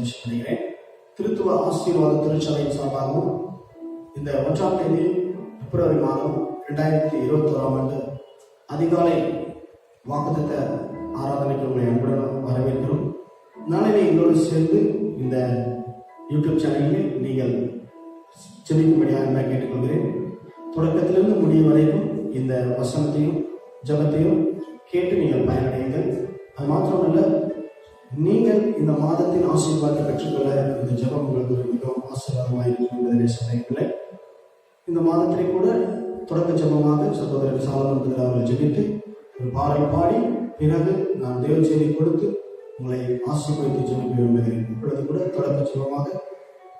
மகிழ்ச்சி அடைகிறேன். திருத்துவ ஆசீர்வாத திருச்சபையின் சார்பாகவும் இந்த 1ஆம் தேதி பிப்ரவரி மாதம் 2021ஆம் ஆண்டு அதிகாலை வாக்குத்தத்த ஆராதனைக்கு உங்களை அன்புடன் வரவேற்கிறோம். நாளை எங்களோடு சேர்ந்து இந்த யூடியூப் சேனலில் நீங்கள் செபிக்கும்படியாக கேட்டுக்கொள்கிறேன். தொடக்கத்திலிருந்து முடியும் வரைக்கும் இந்த வசனத்தையும் ஜபத்தையும் கேட்டு நீங்கள் பயனடையுங்கள். அது மாத்திரமல்ல, நீங்கள் இந்த மாதத்தின் ஆசீர்வாதத்தை பெற்றுக்கொள்ள இந்த ஜபம் உங்களுக்கு மிகவும் ஆசீர்வாதமாக இருக்கும் என்பதை சந்தேகமில்லை. இந்த மாதத்திலே கூட தொடக்க ஜபமாக சகோதரர் சாலமன் அவர்கள் ஜெபித்து ஒரு பாடல் பாடி பிறகு நான் தேவ செய்தி கொடுத்து உங்களை ஆசீர்வதித்து ஜெபிக்க விரும்புகிறேன். இப்பொழுது கூட தொடக்க ஜபமாக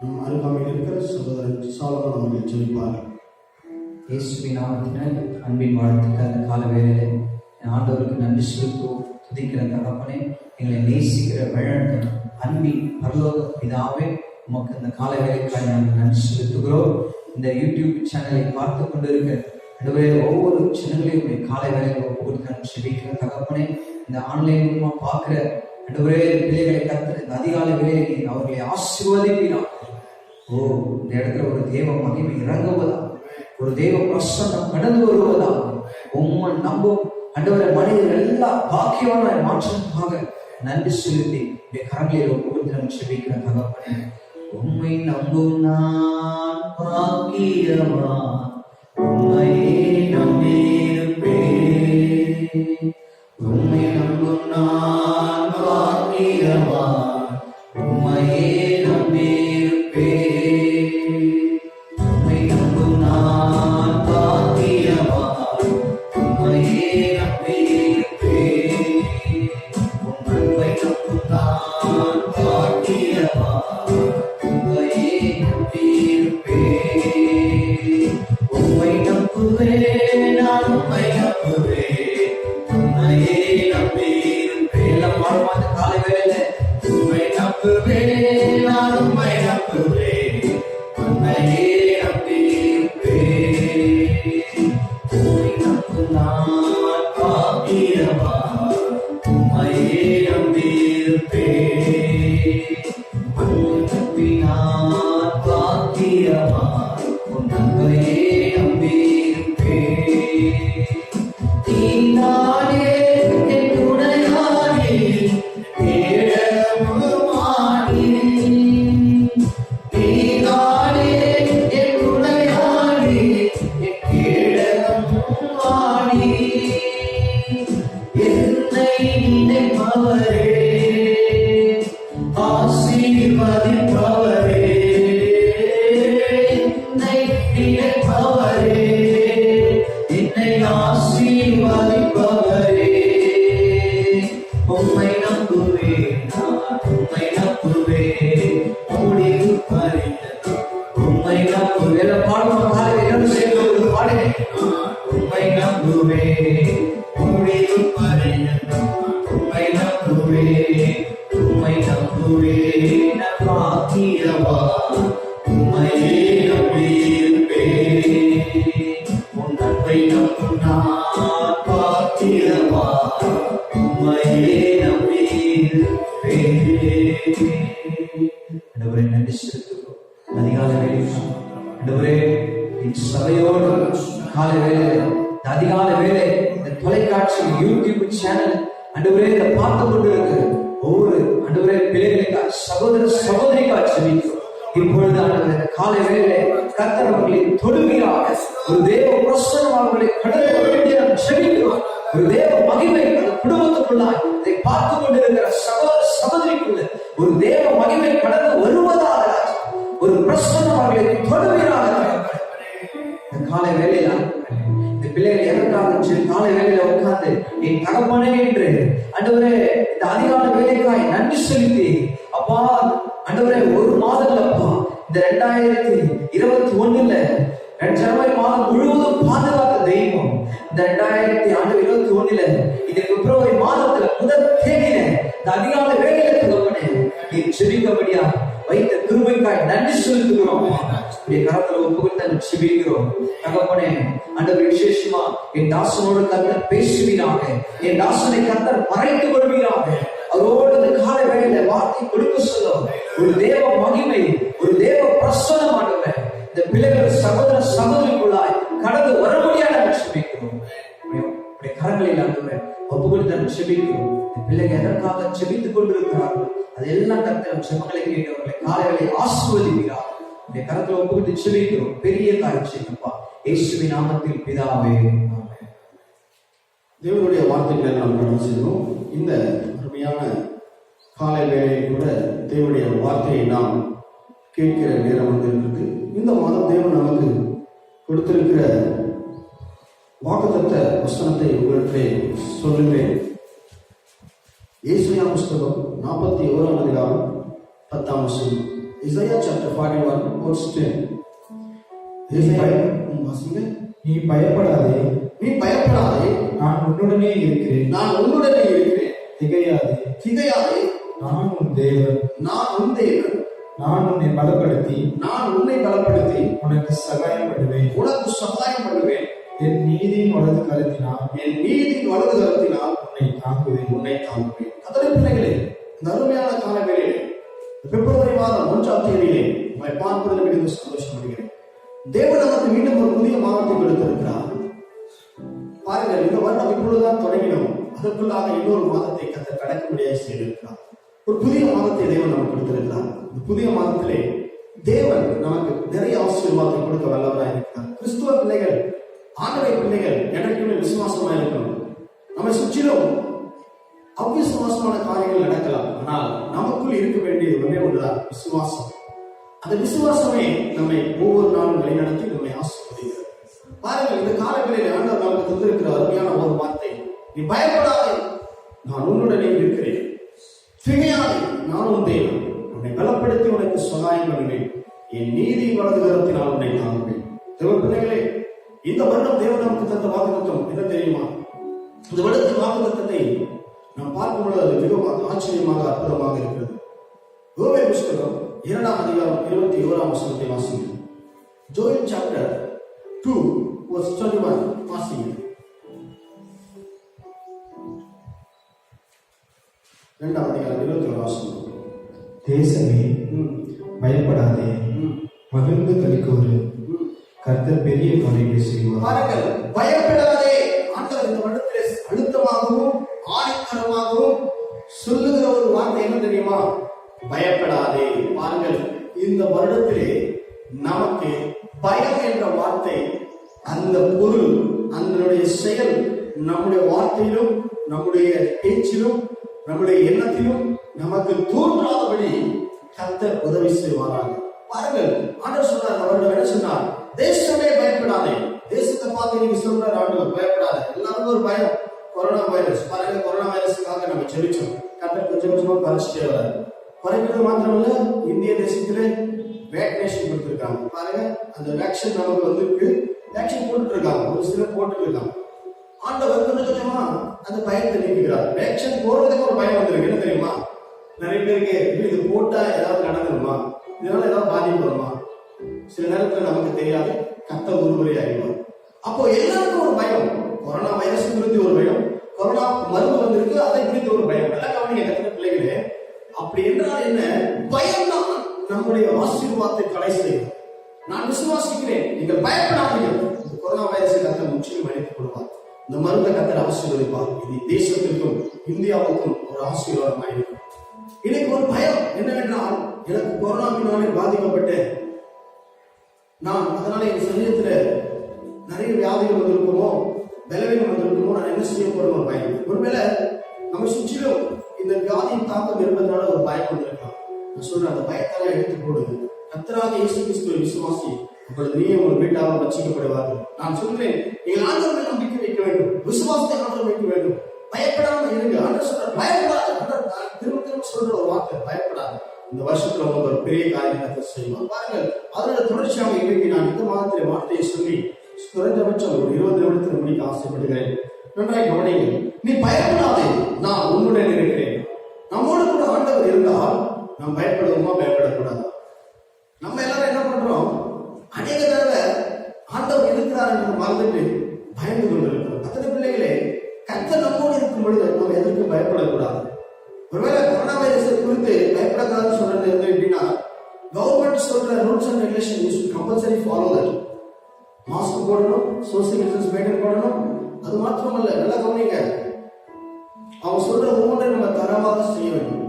நம் அருகாமையில் இருக்கிற சகோதரர் சாலமன் அவர்கள் ஜெபிப்பார்கள். இயேசுவின் நாமத்தினால் அன்பின் வாழ்த்துக்கள். அந்த கால வேளையிலே ஆண்டவருக்கு நன்றி செலுத்துவோம். துதிக்கிற தகப்பனே, எங்களை நேசிக்கிற வழிநடத்தும் அன்பின் பரலோக பிதாவே, உமக்கு இந்த கால வேளைக்காக நாங்கள் நன்றி செலுத்துகிறோம். இந்த யூடியூப் சேனலை பார்த்து கொண்டிருக்கிற ஒவ்வொரு சேனல்லையும் காலை வேலையில் ஒவ்வொருத்தரும் செபிக்கிற தகப்பனே, இந்த ஆன்லைன் மூலமா பார்க்கிற பிள்ளைகளை கத்துற இந்த அதிகாலை வேலையை அவர்களை ஆசீர்வதிக்கிறார். இந்த இடத்துல ஒரு தேவ மகிமை இறங்குவதா, ஒரு தேவ பிரசன்னம் கடந்து வருவதா, உண்மை நம்பும் மனிதர்கள் எல்லாம் பாக்கியமான மாற்றமாக நன்றி செலுத்தி கரங்களில் ஒவ்வொருத்தரும் செபிக்கிற தகப்பனே, உண்மை நம்பும் நான் பாக்கியவான், உண்மையே நம்பியிருப்பேன். உண்மை நம்பும் நான் பாக்கியவான், உண்மையே நம்பியிருப்பேன். உண்மை நம்பும் நான் பாக்கியவான், உண்மையே நம்பியிருப்பேன். உண்மை நம்பும் நான் பாக்கியவான், உண்மையே நம்பியிருப்பேன். உண்மை நம்புவேன், நான் உண்மை நம்புவேன், உண்மையே நம்பியிருப்பேன். எல்லாம் பாடுவாங்க காலை வேளையில. உண்மை நம்புவேன், நான் உண்மை நம்புவேன், உண்மையே நம்பியிருப்பேன். உண்மை நம்பும் நான் பாக்கியவான், உண்மையே நம்பியிருப்பேன். உண்மை நம்பி நான் பாக்கியவான், உண்மையே நம்பியிருப்பேன். நீதானே என் துணையானே, ஏழமுகமானே. நீதானே என் துணையானே, என் ஏழமுகமானே. என்னை நினைப்பவரே, ஆசீர்வதிப்பவரே. என்னை நினைப்பவரே, என்னை ஆசீர்வதிப்பவரே. உம்மை நம்புவேன், நான் உம்மை நம்புவேன், முடிவு பறிந்தது. உம்மை நம்புவேன். எல்லாம் பாடுவோம் காலையில் இரண்டு சேர்ந்து ஒரு பாடுகிறேன். உம்மை நம்புவேன், முடிவு பறிந்தது. உம்மை நம்புவேன், உம்மை நம்புவேன், பாக்கியவான், உம்மையே நம்பியிருப்பேன். உன் நன்மை நம்பும் நான் பாக்கியவான், உம்மையே நம்பியிருப்பேன். ஆண்டவரே நன்றி செலுத்துகிறோம். அதிகாலை வேலை என் சபையோடு காலை வேலை, அதிகாலை வேலை, இந்த தொலைக்காட்சி யூடியூப் சேனல் இதை பார்த்து கொண்டிருக்கிற ஒவ்வொரு பிள்ளைகளுக்கா, சகோதர சகோதரிக்கா செபிக்கிறோம். இப்பொழுது காலை வேளையிலே கர்த்தர் அவர்களை தொடுகிறார். ஒரு தேவ பிரசன்னம் அவர்களை கடந்து வேண்டிய செபிக்கிறோம். ஒரு தேவ மகிமை குடும்பத்துக்குள்ளாய் இதை பார்த்து கொண்டிருக்கிற சகோதர சகோதரிக்குள்ள ஒரு தேவ மகிமை கடந்து வருவதாக ஒரு பிரசன்னம் அவர்களை தொடுகிறார். இந்த காலை வேளையில இந்த பிள்ளைகள் எதற்காக காலை வேளையில உட்கார்ந்து என் தகப்பனே என்று ஆண்டவரே இந்த அதிகால வேலைக்காய் நன்றி செலுத்தி, அப்பா ஆண்டவரே ஒரு மாதம் இல்லப்பா, இந்த 2021 ஜனவரி மாதம் முழுவதும் பாதுகாத்த தெய்வம். இந்த 2021 இந்த பிப்ரவரி மாதத்துல முதல் தேதியில இந்த அதிகால வேலையில தகப்பனே நீ செபிக்கபடியா வைத்த கிருபைக்காய் நன்றி செலுத்துகிறோம். கரத்துல ஒப்புக்கொடுத்து செபிக்கிறோம் தகப்பனே. ஆண்டவர் விசேஷமா என் தாசனோடு கர்த்தர் பேசுவீராக, என் தாசனை கர்த்தர் மறைத்து கொள்வீராக. அவரோடு இந்த கால வேளையில வார்த்தை வாங்கி கொடுக்க சொல்லும். ஒரு தேவ மகிமை, ஒரு தேவ பிரசன்னம் ஆண்டவரே இந்த பிள்ளைகள் சகோதர சகோதரிக்குள்ளாய் கடந்து வர முடியாத செபிக்கிறோம். உடைய கரங்களில் ஆண்டவரே ஒப்புக்கொடுத்து செபிக்கிறோம். இந்த பிள்ளைகள் எதற்காக செபித்துக் கொண்டிருக்கிறார்கள் அதெல்லாம் கர்த்தர் செபங்களை கேட்டவர்களை காலைகளை ஆசீர்வதிக்கிறார். இந்த கரத்துல ஒப்புக்கொடுத்து செபிக்கிறோம். பெரிய காரியம் செய்யப்பா இயேசுவின் நாமத்தில் பிதாவே. தேவனுடைய வார்த்தைகளை நாம் கடந்து செல்வோம். இந்த அருமையான காலை வேளையில் கூட தேவனுடைய வார்த்தையை நாம் கேட்கிற நேரம் வந்திருக்கிறது. இந்த மாதம் தேவன் நமக்கு கொடுத்திருக்கிற வாக்குத்தத்த வசனத்தை உங்களுக்கு சொல்லுகிறேன். ஏசாயா புஸ்தகம் 41ஆம் அதிகாரம் 10ஆம் வசனம். Isaiah chapter 41 verse 10. நீ பயப்படாதே, நீ பயப்படாதே, நான் உன்னுடனே இருக்கிறேன், நான் உன்னுடனே இருக்கிறேன். திகையாதே, திகையாதே, நான் உன் தேவன், நான் உன் தேவன், நான் உன்னை பலப்படுத்தி உனக்கு சகாயம் பண்ணுவேன், என் நீதியின் வலது கரத்தினால் உன்னை தாங்குவேன். கர்த்தருடைய பிள்ளைகளே, இந்த அருமையான கால வேளையிலே பிப்ரவரி மாதம் 1ஆம் தேதியிலே உங்களை பார்ப்பதில் மிகுந்த சந்தோஷம் அடைகிறேன். தேவன் நமக்கு மீண்டும் ஒரு புதிய மாதத்தை கொடுத்திருக்கிறார். பாருங்கள், இந்த வருடம் இப்பொழுதுதான் தொடங்கினோம். அதற்குள்ளாக இன்னொரு மாதத்தை கர்த்தர் கடக்க முடியாது செய்திருக்கிறார். ஒரு புதிய மாதத்தை தேவன் நமக்கு கொடுத்திருக்கிறார். இந்த புதிய மாதத்திலே தேவன் நமக்கு நிறைய ஆசீர்வாதத்தை கொடுக்க வல்லவராக இருக்கிறார். கிறிஸ்துவ பிள்ளைகள், ஆண்டவருடைய பிள்ளைகள் எனக்குமே விசுவாசமா இருக்கணும். நம்மை சுற்றிலும் அவ்விசுவாசமான காரியங்கள் நடக்கலாம். ஆனால் நமக்குள் இருக்க வேண்டிய ஒன்றே ஒன்றுதான் விசுவாசம். அந்த விசுவாசமே நம்மை ஒவ்வொரு நாளும் வழிநடத்தி நம்மை ஆசீர்வதிக்கிறது. பாருங்கள், இந்த காலங்களில் ஆண்டவர் நமக்கு தந்திருக்கிற அருமையான ஒரு வார்த்தை, நீ பயப்படாதே, நான் உன்னுடனே இருக்கிறேன். திகையாதே, நான் உன் தேவன், உன்னை பலப்படுத்தி உனக்கு சகாயம் பண்ணுவேன், என் நீதி வலது கரத்தினால் உன்னை தாங்குவேன். தேவ பிள்ளைகளே, இந்த வருடம் தேவன் நமக்கு தந்த வாக்குத்தத்தம் என்ன தெரியுமா? இந்த வருடத்தின் வாக்குத்தத்தத்தை நாம் பார்க்கும் பொழுது அது மிகவும் ஆச்சரியமாக அற்புதமாக இருக்கிறது. யோவேல் புஸ்தகம் 2ஆம் அதிகாரம் 21ஆம் வசனத்தை வாசிங்க. ஜோயல் சாப்டர் 2 verse 21 வாசிங்க. 2ஆம் அதிகாரம் 21ஆம் வசனம். தேசமே பயப்படாதே, மகிழ்ந்து களிக்கொரு, கர்த்தர் பெரிய காரியங்களை செய்வார். பாருங்கள், பயப்படாதே. ஆண்டவர் இந்த வருடத்திலே அழுத்தமாகவும் ஆணித்தரமாகவும் சொல்லுகிற ஒரு வார்த்தை என்ன தெரியுமா? பயப்படாதே. பாருங்கள், இந்த வருடத்திலே நமக்கு பயம் என்ற வார்த்தை, அந்த பொருள், அதனுடைய செயல் நம்முடைய வார்த்தையிலும் நம்முடைய பேச்சிலும் நம்முடைய எண்ணத்திலும் நமக்கு தோன்றாதபடி கர்த்தர் உதவி செய்வாராங்க. பாருங்கள், ஆண்டவர் சொன்னார், அவர்கள் என்ன சொன்னார்? தேசமே பயப்படாதே. தேசத்தை பார்த்து நீங்க சொல்றாரு ஆண்டவர், பயப்படாத. எல்லாருக்கும் ஒரு பயம். கொரோனா வைரஸ், பாருங்க, கொரோனா வைரஸுக்காக நம்ம செபிச்சோம். கர்த்தர் கொஞ்சம் கொஞ்சமா குறைச்சிட்டே வராரு. குறைக்கிறது மாத்திரமல்ல, இந்திய தேசத்திலே வேக்சினேஷன் கொடுத்திருக்காங்க. பாருங்க, அந்த வேக்சின் நமக்கு வந்திருக்கு. வேக்சின் போட்டுட்டு இருக்காங்க, ஒரு சிலர் போட்டுட்டு இருக்காங்க. ஆண்டவர் கொஞ்சம் கொஞ்சமா அந்த பயத்தை நீக்குகிறார். வேக்சின் போடுறதுக்கு ஒரு பயம் வந்திருக்கு. என்ன தெரியுமா? நிறைய பேருக்கு இது போட்டா ஏதாவது நடந்துருமா, இதனால ஏதாவது பாதிப்பு வருமா, சில நேரத்துல நமக்கு தெரியாது. கர்த்தர் ஒருவரே அறிவார். அப்போ எல்லாருக்கும் ஒரு பயம். கொரோனா வைரஸ் குறித்து ஒரு பயம், கொரோனா மருந்து வந்திருக்கு அதை குறித்து ஒரு பயம். எல்லாம் கவனிங்க கர்த்தருடைய பிள்ளைகளே. அப்படி என்றால் என்ன? பயம் தான் நம்முடைய ஆசீர்வாதத்தை தடை செய்யும். நான் விசுவாசிக்கிறேன், நீங்கள் பயப்படாதீங்க. இந்த கொரோனா வைரஸை கர்த்தர் முற்றிலும் அழித்துக் கொள்வார். இந்த மருந்தை கர்த்தர் ஆசீர்வதிப்பார். இது தேசத்திற்கும் இந்தியாவுக்கும் ஒரு ஆசீர்வாதமாக இருக்கும். எனக்கு ஒரு பயம் என்னவென்றால், எனக்கு கொரோனாவினாலே பாதிக்கப்பட்டு நான் அதனால என் சரீரத்துல நிறைய வியாதிகள் வந்திருக்குமோ, பலவீனம் வந்திருக்குமோ, நான் என்ன செய்ய போறேன் ஒரு பயம். ஒருவேளை நம்ம சுற்றிலும் இந்த வியாதியின் தாக்கம் இருப்பதனால ஒரு பயம் வந்திருக்கலாம். நான் சொல்றேன், அந்த பயத்தால எடுத்து போடுது. கர்த்தராகிய இயேசு கிறிஸ்துவை விசுவாசி, அப்பொழுது நீ உங்கள் வீட்டாக ரட்சிக்கப்படுவார்கள். நான் சொல்றேன், நீங்கள் ஆண்டவரை நம்பிக்கை வைக்க வேண்டும், விசுவாசத்தை ஆண்டவர் வைக்க வேண்டும். பயப்படாம இருங்க. ஆண்டவர் சொல்ற பயப்படாது. திரும்ப திரும்ப சொல்ற ஒரு வார்த்தை, பயப்படாது. இந்த வருஷத்துல உங்களுக்கு ஒரு பெரிய காரியத்தை செய்வார். பாருங்கள், அதோட தொடர்ச்சியாக இன்றைக்கு நான் இந்த மாதத்திலே வார்த்தையை சொல்லி குறைந்தபட்சம் ஒரு 20 நிமிடத்தில் முடிக்க ஆசைப்படுகிறேன். நன்றாய் கவனிங்க. நீ பயப்படாதே, நான் உன்னுடன் இருக்கிறேன். நம்மோடு கூட ஆண்டவர் இருந்தால் நாம் பயப்படுவோமா, பயப்படக்கூடாது. நம்ம எல்லாரும் என்ன பண்றோம்? அநேக தடவை ஆண்டவர் இருக்கிறார் என்று மறந்துட்டு பயந்து கொண்டிருக்கிறோம். அத்தனை பிள்ளைகளே, கர்த்தர் நம்மோடு இருக்கும் பொழுது நம்ம எதற்கும் பயப்படக்கூடாது. ஒருவேளை கொரோனா வைரஸ் வைரஸ் குறித்து பயப்படக்கூடாதுன்னு சொல்றது எப்படின்னா, கவர்மெண்ட் சொல்ற rules and regulation you should compulsory follow that. Mask போடணும், சோசியல் டிஸ்டன்ஸ் மெயின்டைன் பண்ணணும். அது மாத்திரமல்ல, நல்லா கவனிங்க, அவங்க சொல்ற ஒவ்வொன்றை நம்ம தரமாக செய்ய வேண்டும்.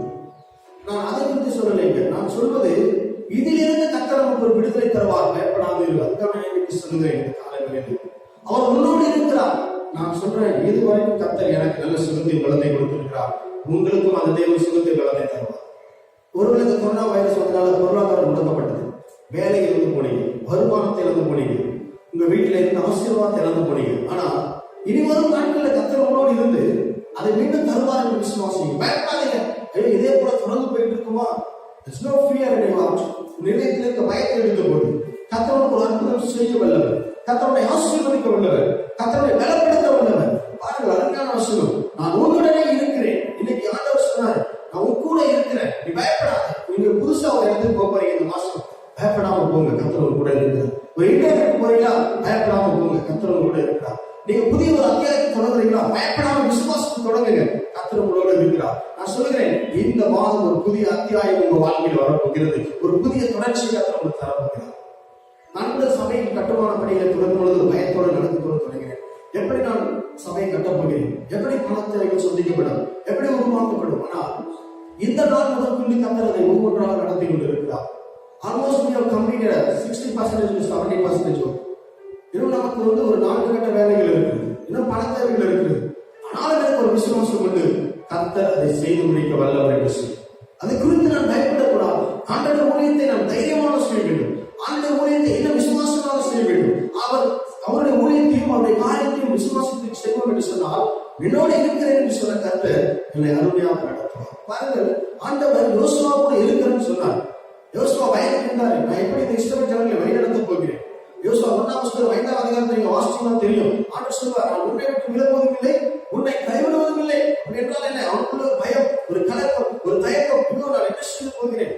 நான் அதை குறித்து சொல்லலைங்க. நான் சொல்வது இதிலிருந்து கர்த்தர் நமக்கு ஒரு விடுதலை தருவார், பயப்படாதீர்கள். அதுதான் நான் இன்னைக்கு சொல்லுகிறேன். இந்த காலங்களில் அவர் உன்னோடு இருக்கிறார். நான் சொல்றேன், இதுவரைக்கும் கர்த்தர் எனக்கு நல்ல சுகத்தை பலத்தை கொடுத்திருக்கிறார். உங்களுக்கும் அந்த தேவன் சுகத்தை பலத்தை தருவார். ஒருவேளை இந்த கொரோனா வைரஸ் வந்ததால பொருளாதாரம் முடக்கப்பட்டது, வேலை இழந்து போனீங்க, வருமானத்தை இழந்து போனீங்க, உங்க வீட்டுல இருந்து ஆசீர்வாதத்தை இழந்து போனீங்க. ஆனா இனி வரும் நாட்களில் கர்த்தர் உங்களோடு இருந்து அதை மீண்டும் தருவார் என்று விசுவாசிங்க. பயப்படாதீங்க. இதே போல தொடர்ந்து போயிட்டு இருக்குமா? There's no fear in your heart. நிலையத்தில் இருக்க பயத்தை எடுத்து போது கர்த்தருக்கு ஒரு அற்புதம் செய்ய வல்லவர், கர்த்தருடைய ஆசீர்வதிக்க வல்லவர், கர்த்தருடைய பலப்படுத்த வல்லவர். பாருங்கள், அருமையான வசனம். நான் உங்களுடனே இருக்கிறேன். இன்னைக்கு ஆண்டவர் சொன்னார், நான் உன் கூட இருக்கிறேன், நீ பயப்படாத. நீங்க புதுசா ஒரு இடத்துக்கு போறீங்க இந்த மாசம், பயப்படாம போங்க, கர்த்தர் கூட இருக்கிறார். ஒரு இன்டர்வியூக்கு போறீங்களா, பயப்படாம போங்க, கர்த்தர் கூட இருக்கிறார். நீங்க புதிய ஒரு அத்தியாயத்தை தொடங்குறீங்களா, பயப்படாம விசுவாசத்தை தொடங்குங்க, கர்த்தர் உங்களோட இருக்கிறார். நான் சொல்லுகிறேன், இந்த மாதம் ஒரு புதிய அத்தியாயம் உங்க வாழ்க்கையில் வரப்போகிறது. ஒரு புதிய தொடர்ச்சி கர்த்தர் உங்களுக்கு தரப்போகிறார். நான் கூட சபையின் கட்டுமான பணிகளை தொடங்கும் பொழுது பயத்தோடு நடந்து கொண்டு தொடங்கினேன். எப்படி நான் சபையை கட்டப் போகிறேன், எப்படி பணத்தேவைகள் சந்திக்கப்படும், எப்படி உருவாக்கப்படும். ஆனால் இந்த நாள் முதற்கொண்டு கர்த்தர் அதை ஒவ்வொன்றாக நடத்தி கொண்டு இருக்கிறார். Almost we have completed 60% to 70% work. இன்னும் நமக்கு ஒரு 4 கட்ட வேலைகள் இருக்குது, இன்னும் பண தேவைகள் இருக்குது. ஆனாலும் எனக்கு ஒரு விசுவாசம் உண்டு, கர்த்தர் அதை செய்து முடிக்க வல்லவர் என்று சொல்லி அதை குறித்து நான் பயப்படக்கூடாது. ஆண்டவர் ஊழியத்தை நான் தைரியமாக செய்ய வேண்டும். ஆண்டவர் ஊழியத்தை இன்னும் விசுவாசமாக செய்ய வேண்டும். அவருடைய ஊழியத்தையும் அவருடைய காரியத்தையும் விசுவாசத்தை செய்வோம் என்று சொன்னால், என்னோடு இருக்கிறேன் என்று சொன்ன கர்த்தர் என்னை அருமையாக நடத்துவார். பாருங்கள், ஆண்டவர் யோசுவா கூட இருக்கிறேன்னு சொன்னார். யோசுவா பயந்திருந்தாரு, நான் எப்படி இந்த இஸ்ரவேல் ஜனங்களை வழிநடத்த போகிறேன். யோசுவா 1ஆம் புத்தகம் 5ஆம் அதிகாரத்தை நீங்க வாசிச்சீங்கன்னா தெரியும். ஆண்டவர் சொல்வார், நான் உன்னை விட்டு விலகுவதும் இல்லை, உன்னை கைவிடுவதும் இல்லை. என்றால் என்ன? அவனுக்குள்ள ஒரு பயம், ஒரு கலக்கம், ஒரு தயக்கம். இன்னும் நான் என்ன செய்ய போகிறேன்,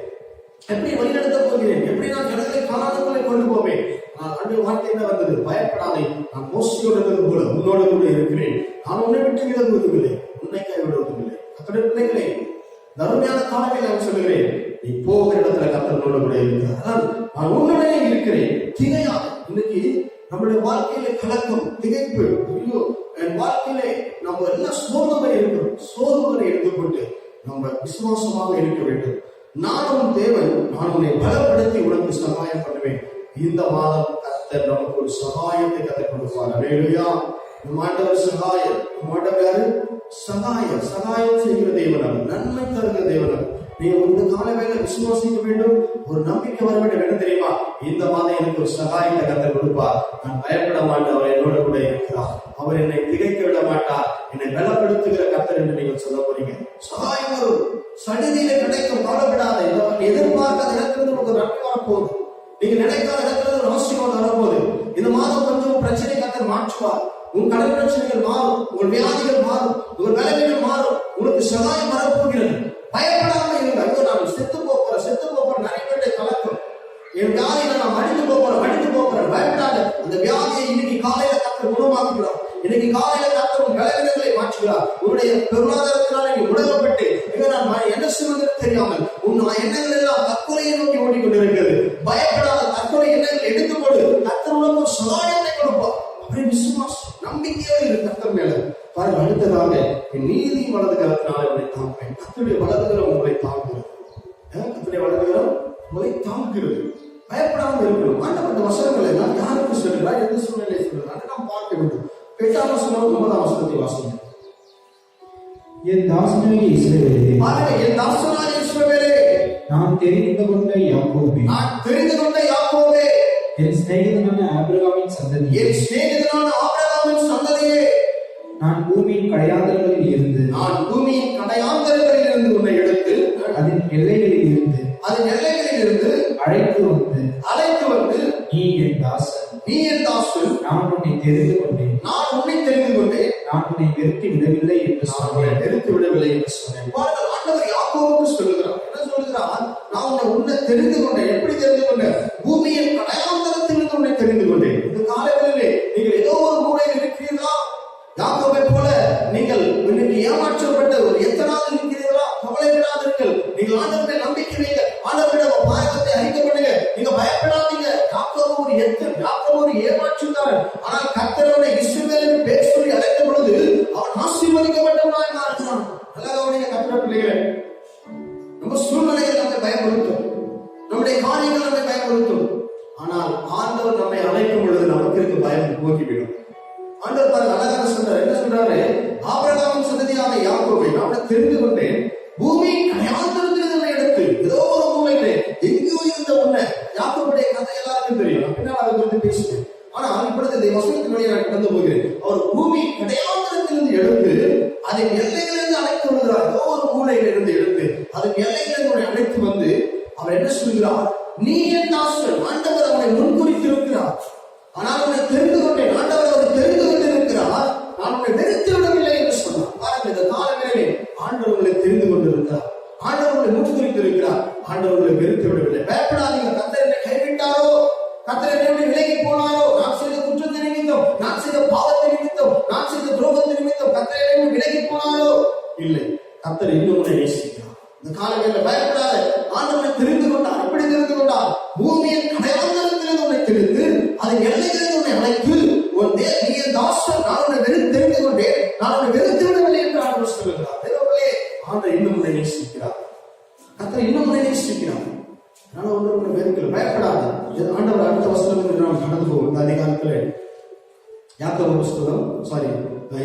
எப்படி வழிநடத்த போகிறேன், எப்படி நான் ஜனங்களை காணாதவர்களை கொண்டு போவேன். அன்றைய வார்த்தை என்ன வந்தது? பயப்படாதே, நான் மோசையோடு இருந்தது போல உன்னோடு கூட இருக்கிறேன். நான் உன்னை விட்டு விலகுவதும் இல்லை, உன்னை கைவிடுவதும் இல்லை. கர்த்தருடைய பிள்ளைகளே, அருமையான காலங்களை நான் சொல்லுகிறேன், நீ போகிற இடத்துல கர்த்தரோடு கூட இருக்கிறார். நான் உன்னுடைய இருக்கிறேன், திகையாது. இன்னைக்கு நம்முடைய வாழ்க்கையில கலக்கம், திகைப்பு, ஐயோ என் வாழ்க்கையிலே நம்ம எல்லாம் சோதனை இருக்கிறோம். சோதனை எடுத்துக்கொண்டு நம்ம விசுவாசமாக இருக்க வேண்டும். நானும் தேவன், நான் உன்னை பலப்படுத்தி உனக்கு சகாயம் பண்ணுவேன். இந்த மாதம் கர்த்தர் நமக்கு ஒரு சகாயத்தை கற்றுக் கொடுப்பார். அல்லேலூயா. நம் ஆண்டவர் சகாயம். நம் ஆண்டவர் யாரு? சகாயம். சகாயம் செய்கிற தேவன், நன்மை தருகிற தேவன். நீங்க இந்த கால வேலை விசுவாசிக்க வேண்டும், ஒரு நம்பிக்கை வர வேண்டும். என்ன தெரியுமா? இந்த மாதம் எனக்கு ஒரு சகாயத்தை கர்த்தர் கொடுப்பார். நான் பயப்பட மாட்டேன், அவர் என்னோட கூட இருக்கிறார். அவர் என்னை திகைக்க விட மாட்டார், என்னை பலப்படுத்துகிற கர்த்தர் என்று நீங்கள் சொல்ல போறீங்க. சகாயம் ஒரு சடுதியில கிடைக்கும், கவலைப்படாத. எதிர்பார்க்காத இடத்துல உங்களுக்கு நன்மை வரப்போகுது. நீங்க நினைக்காத இடத்துல ஒரு ஆசீர்வாதம் வரப்போகுது. இந்த மாதம் கொஞ்சம் பிரச்சனை கர்த்தர் மாற்றுவார். உன் கடன் பிரச்சனைகள் மாறும், உங்கள் வியாதிகள் மாறும், உங்கள் வேலைகள் மாறும். உங்களுக்கு சகாயம் வரப்போகிறது. பயப்படாம இருங்க. ஐயோ நான் செத்து போறேன் நிறைய பேருடைய கலக்கம், என் வியாதியில நான் மடிந்து போறேன். பயப்படாத. அந்த வியாதியை இன்னைக்கு காலையில கர்த்தர் குணமாக்குகிறார். இன்னைக்கு காலையில கர்த்தர் உன் பலவீனங்களை மாற்றுகிறார். உன்னுடைய பொருளாதாரத்தினால நீ உணரப்பட்டு நான் என்ன செய்வதற்கு தெரியாமல் உன் எண்ணங்கள் எல்லாம் தற்கொலையை நோக்கி ஓடிக்கொண்டிருக்கிறது. பயப்படாத. தற்கொலை எண்ணங்கள் எடுத்துக்கொண்டு கர்த்தர் உனக்கு ஒரு சகாயத்தை கொடுப்பார். அப்படி விசுவாசம், நம்பிக்கையோடு இரு கர்த்தர் மேல. பாருங்க, அடுத்ததாக என் நீதி வலது கரத்தினால உங்களை தாங்குவேன். கர்த்தருடைய வலதுகரம் உங்களை தாங்குகிறது. கர்த்தருடைய வலதுகரம் உங்களை தாங்குகிறது. பயப்படாமல் இருக்கணும். ஆண்டப்பட்ட வசனங்களை எல்லாம் யாருக்கு சொல்லுகிறார், எந்த சூழ்நிலையை சொல்லுகிறார் நாம் பார்க்க வேண்டும். 8ஆம் வசனம் 9ஆம் வசனத்தை வாசிங்க. என் தாசனாகிய இஸ்ரவேலே, பாருங்க, என் தாசனாகிய இஸ்ரவேலே, நான் தெரிந்து கொண்ட யாக்கோபே, என் சிநேகிதனான ஆபிரகாமின் சந்ததியே, நான் பூமியின் கடையாந்தரங்களில் இருந்து உன்னை எடுத்து அதன் எல்லைகளில் இருந்து அழைத்து வந்து நீ என் தாசன், நான் உன்னை தெரிந்து கொண்டேன், நான் உன்னை வெறுத்து விடவில்லை என்று சொன்னேன். ஆண்டவர் யாக்கோபுக்கு சொல்லுகிறார். என்ன சொல்லுகிறார்? நான் உன்னை தெரிந்து கொண்டேன். எப்படி தெரிந்து கொண்டேன்? பூமியின் கடையாந்தரத்திலிருந்து உன்னை தெரிந்து கொண்டேன். இந்த காலங்களிலே நீங்கள் ஏதோ ஒரு மூலையில் இருக்கிறீர்களா? யாக்கோபை போல நீங்கள் இன்னைக்கு ஏமாற்றப்பட்ட ஒரு எத்தனாவது இருக்கிறீர்களா? கவலைப்படாதீர்கள். கர்த்தர் அவனை இஸ்ரவேலின் பேர் சொல்லி அழைத்த பொழுது அவன் ஆசீர்வதிக்கப்பட்டவனாய் மாறினான். நல்லா கவனிங்க கர்த்தர் பிள்ளைகளே, நம்ம சூழ்நிலைகள் நம்மை பயமுறுத்தும், நம்முடைய காரியங்கள் நம்மை பயமுறுத்தும். ஆனால் ஆண்டவர் நம்மை அழைக்கும் பொழுது நமக்கு இருக்க பயம் போக்கிவிடும். ஆண்டவர் பாருங்க அழகாக சொல்றாரு. என்ன சொல்றாரு? ஆபிரகாமின் சந்ததியான யாக்கோபை நான் தெரிந்து கொண்டேன், பூமியின் கடையாந்தரத்தில் என்னை எடுத்து ஏதோ ஒரு மூலையிலே எங்கேயோ இருந்த உன்னை. யாக்கோபுடைய கதை எல்லாருக்கும் தெரியும், பின்னால் அதை குறித்து பேசுவேன். ஆனால் இப்பொழுது இந்த வசனத்தின் வழியாக நான் கடந்து போகிறேன். அவர் பூமி கடையாந்தரத்திலிருந்து எடுத்து அதன் எல்லைகளிலிருந்து அழைத்து வருகிறார். ஏதோ ஒரு மூலையில இருந்து எடுத்து அதன் எல்லைகளிலிருந்து அழைத்து வந்து அவர் என்ன சொல்கிறார்? நீ என் தாசன். ஆண்டவர் அவனை முன்குறித்திருக்கிறார். ஆனால் அவனை தெரிந்து கொண்டேன். ஆண்டவர் அவனை தெரிந்து கொண்டிருக்கிறார். நான் உன்னை வெறுத்து விடவில்லை என்று சொன்னார். பாருங்கள், இந்த காலங்களிலே ஆண்டவர் உங்களை தெரிந்து கொண்டிருக்கிறார். ஆண்டவர் உங்களை முன்குறித்திருக்கிறார். ஆண்டவர் உங்களை வெறுத்து விடவில்லை. பயப்படாதீங்க. கர்த்தர் என்னை கைவிட்டாரோ, கர்த்தர் என்னை விலகி போனாரோ, நான் செய்த குற்றத்தை நிமித்தம், நான் செய்த பாவத்தை நிமித்தம், நான் செய்த துரோகத்தை நிமித்தம் கர்த்தர் என்னை விலகி போனாரோ இல்லை. கர்த்தர் இன்னும் உன்னை நேசிக்கிறார். இந்த காலங்களில் பயப்படாத. ஆண்டவனை தெரிந்து கொண்டார். எப்படி தெரிந்து கொண்டார்? பூமியின் கடையாந்தரத்திலிருந்து உன்னை தெரிந்து அதன் எல்லைகளில் உன்னை அழைத்து உன் நீ என் தாசன், நான் உன்னை தெரிந்து கொண்டேன், நான் உன்னை வெறுத்து விடவில்லை என்று ஆண்டவர் சொல்லுகிறார். தேவர்களே, ஆண்டவர் இன்னும் உன்னை நேசிக்கிறார். கர்த்தர் இன்னும் உன்னை நேசிக்கிறார். அதனால ஒன்று உன்னை வெறுக்கல, பயப்படாது. ஆண்டவர் அடுத்த வசனத்துக்கு நாம் கடந்து போவோம். இந்த அதிகாரத்தில் யாக்கோபு புஸ்தகம்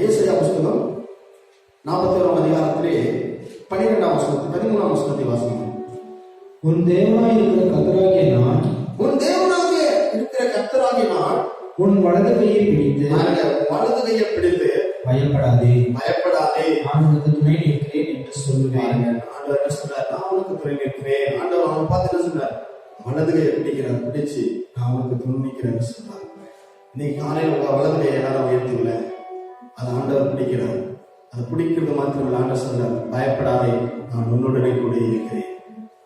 ஏசாயா புஸ்தகம் 41ஆம் அதிகாரத்திலே 12ஆம் வசனத்தை 13ஆம் வசனத்தை வாசிக்கிறோம். உன் தேவனாய் இருக்கிற கர்த்தராகிய நான், உன் தேவனாக இருக்கிற கர்த்தராகிய நான் உன் வலது கையை பிடித்து, வலது கையை பிடித்து பயப்படாதே, பயப்படாதே, நான் உனக்கு துணை நிற்கிறேன் என்று சொல்லுவேன். ஆண்டவர் என்ன சொல்றார்? நான் உனக்கு துணை நிற்கிறேன். ஆண்டவர் அவனை பார்த்து என்ன சொல்றார்? வலது கையை பிடிக்கிறார். பிடிச்சு நான் உனக்கு துணை நிற்கிறேன்னு சொல்றார். இன்னைக்கு காலையில் உங்க வலது கையை எல்லாரும் உயர்த்திக்கல, அது ஆண்டவர் பிடிக்கிறார். அது பிடிக்கிறது மாத்திரம் ஆண்டவர் சொல்றார், பயப்படாதே, நான் உன்னுடனே கூட இருக்கிறேன்.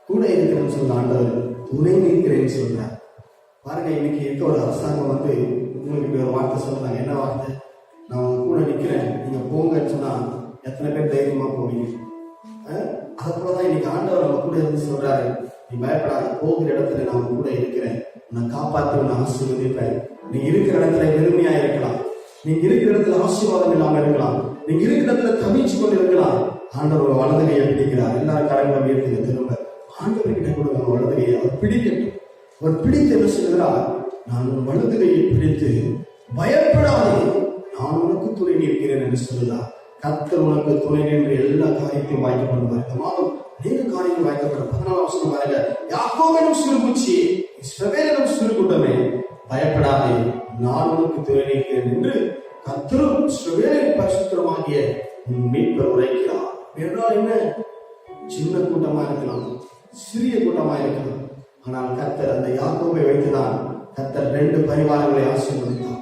கூட இருக்கிறேன்னு சொல்ல ஆண்டவர் துணை நிற்கிறேன்னு சொல்றார். பாருங்க, இன்னைக்கு இருக்க ஒரு அரசாங்கம் வந்து உங்களுக்கு ஒரு வார்த்தை சொல்றாங்க. என்ன வார்த்தை? நான் உங்க கூட நிற்கிறேன், நீங்க போங்கன்னு சொன்னா எத்தனை பேர் தைரியமா போவீங்க? அது போலதான் இன்னைக்கு ஆண்டவர் நம்ம கூட இருந்து சொல்றாரு, நீ பயப்படாத, போகிற இடத்துல நான் கூட இருக்கிறேன், உன்னை காப்பாற்றி உன்னை ஆசீர்வதிப்பேன். நீ இருக்கிற இடத்துல பெருமையா இருக்கலாம், நீங்க இருக்கிற இடத்துல ஆசீர்வாதம் இல்லாம இருக்கலாம், நீங்க இருக்கிற இடத்துல தவிச்சு கொண்டு இருக்கலாம். ஆண்டவர் வலது கையை பிடிக்கிறார். எல்லாரும் கரங்களை உயர்த்துங்க. திரும்ப ஆண்டவர் கிட்ட கொடுங்க வலது கையை. அவர் பிடிக்கட்டும். அவர் பிடித்து என்ன சொல்கிறார்? நான் உன் வலது கையை பிடித்து பயப்படாதே, நான் உனக்கு துணை நிற்கிறேன் என்று சொல்லுகிறார். கர்த்தர் உனக்கு துணை நின்று எல்லா காரியத்தையும் வாய்க்கப்படுவார். இந்த மாதம் அநேக காரியங்கள் வாய்க்கப்படும். 14ஆம் வசனம் பாருங்க. யாக்கோபெனும் சிறுபூச்சி, இஸ்ரவேலினும் சிறு கூட்டமே, பயப்படாதே, நான் உனக்கு துணை நிற்கிறேன் என்று கர்த்தரும் இஸ்ரவேலின் பரிசுத்தருமாகிய மீட்பர் உரைக்கிறார். என்றால் என்ன? சின்ன கூட்டமா இருக்கலாம், சிறிய கூட்டமா இருக்கலாம். ஆனால் கர்த்தர் அந்த யாக்கோபை வைத்துதான் கர்த்தர் 2 பரிவாரங்களை ஆசீர்வதித்தார்.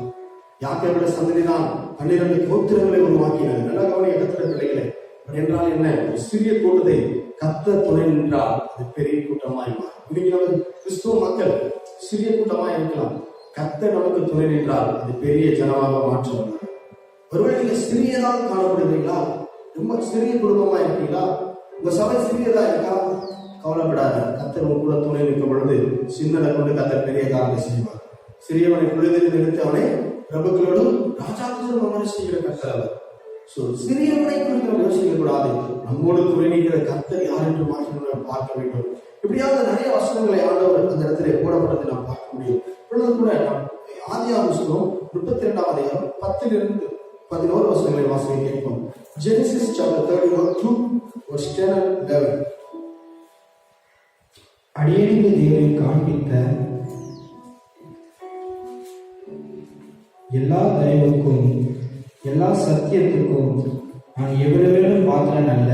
யாக்கோபுடைய சந்ததிதான் 12 கோத்திரங்களை உருவாக்கினார். நல்ல கவனிக்க கர்த்தர் பிள்ளைகளே. என்றால் என்ன? சிறிய கூட்டத்தை கர்த்தர் துணை நின்றால் அது பெரிய கூட்டமாய் மாறும். இன்னைக்கு நம்ம கிறிஸ்துவ மக்கள் சிறிய கூட்டமாய் இருக்கலாம், கர்த்தர் நமக்கு துணை நின்றால் அது பெரிய ஜனமாக மாற்றம். ஒருவேளை நீங்க சிறியதாக காணப்படுகிறீங்களா? ரொம்ப சிறிய குடும்பமா இருக்கீங்களா? உங்க சபை சிறியதா இருக்கா? கவலைப்படாத. கர்த்தர் உங்க கூட துணை நிற்கும் பொழுது சின்னதை கொண்டு கர்த்தர் பெரிய காரியத்தை செய்வார். சிறியவனை குழுதில் நிறுத்தி அவனை பிரபுக்களோடும் ராஜாக்களோடும் விமர்சிக்கிற கர்த்தர் அவர். சிறியவனை குறித்து யோசிக்க கூடாது. நம்மோடு துணை நிற்கிற கர்த்தர் யார் என்று மாற்றம் பார்க்க வேண்டும். இப்படியாக நிறைய வசனங்களை ஆண்டவர் அந்த இடத்திலே போடப்பட்டதை நாம் பார்க்க முடியும். இப்பொழுது கூட நாம் ஆதியாகமம் புத்தகம் 32ஆம் அதிகாரம் 10-11 வசனங்களை வாசிக்க கேட்போம். Genesis chapter 32:10-11. அடியேனுக்கு தேவன் காண்பித்த எல்லா தயவுக்கும் எல்லா சத்தியத்துக்கும் நான் எவ்வளவேனும் பாத்திரன் அல்ல.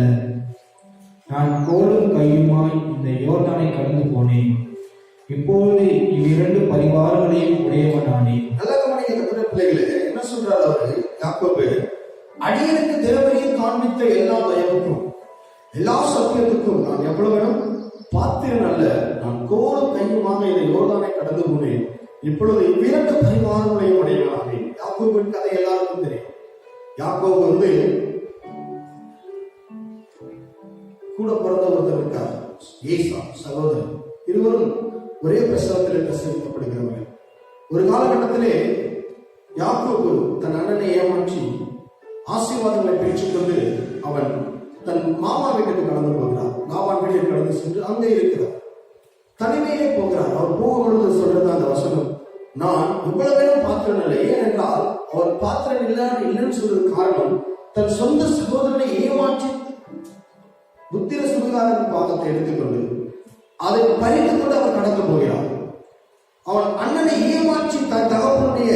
நான் கோலும் கையுமாய் இந்த யோர்தானை கடந்து போனேன். இப்பொழுது இவ்விரண்டு பரிவாரங்களையும் உடையவனானே. நல்ல கவனிக்க பிள்ளைகளே, என்ன சொல்றாரு அவரு? யாக்கோபு, அடியனுக்கு தேவனையும் காண்பித்த எல்லா தயவுக்கும் எல்லா சத்தியத்துக்கும் நான் எவ்வளவு பாத்திரன் அல்ல. நான் கோலும் கையுமாக இந்த யோர்தானை கடந்து போனேன். இப்பொழுது இவ்விரண்டு பரிவாரங்களையும் உடையவனானே. யாக்கோபின் கதை எல்லாருக்கும் தெரியும். யாக்கோபு வந்து கூட பிறந்த ஒருத்தர் இருக்கார், ஏசா சகோதரன். இருவரும் ஒரே பிரசவத்தில் பிரசவிக்கப்படுகிறவர்கள். ஒரு காலகட்டத்திலே யாக்கோபு தன் அண்ணனை ஏமாற்றி ஆசீர்வாதங்களை பெற்றுக்கொண்டு அவன் தன் மாமா வீட்டுக்கு கடந்து போகிறார். லாபான் வீட்டுக்கு கடந்து சென்று அங்கே இருக்கிறார். தனிமையிலே போகிறார். அவர் போகும்பொழுது சொல்றது அந்த வசனம், நான் இவ்வளவு நேரம் பாத்திரம் இல்லை. ஏனென்றால் அவர் பாத்திரம் இல்லைன்னு சொல்றது காரணம், தன் சொந்த சகோதரனை ஏமாற்றி புத்திர சுகாதார பாத்திரத்தை எடுத்துக்கொண்டு அதை பறித்து கொண்டு அவர் கடந்து போகிறார். அவன் அண்ணனை ஏமாற்றி தன் தகப்பனுடைய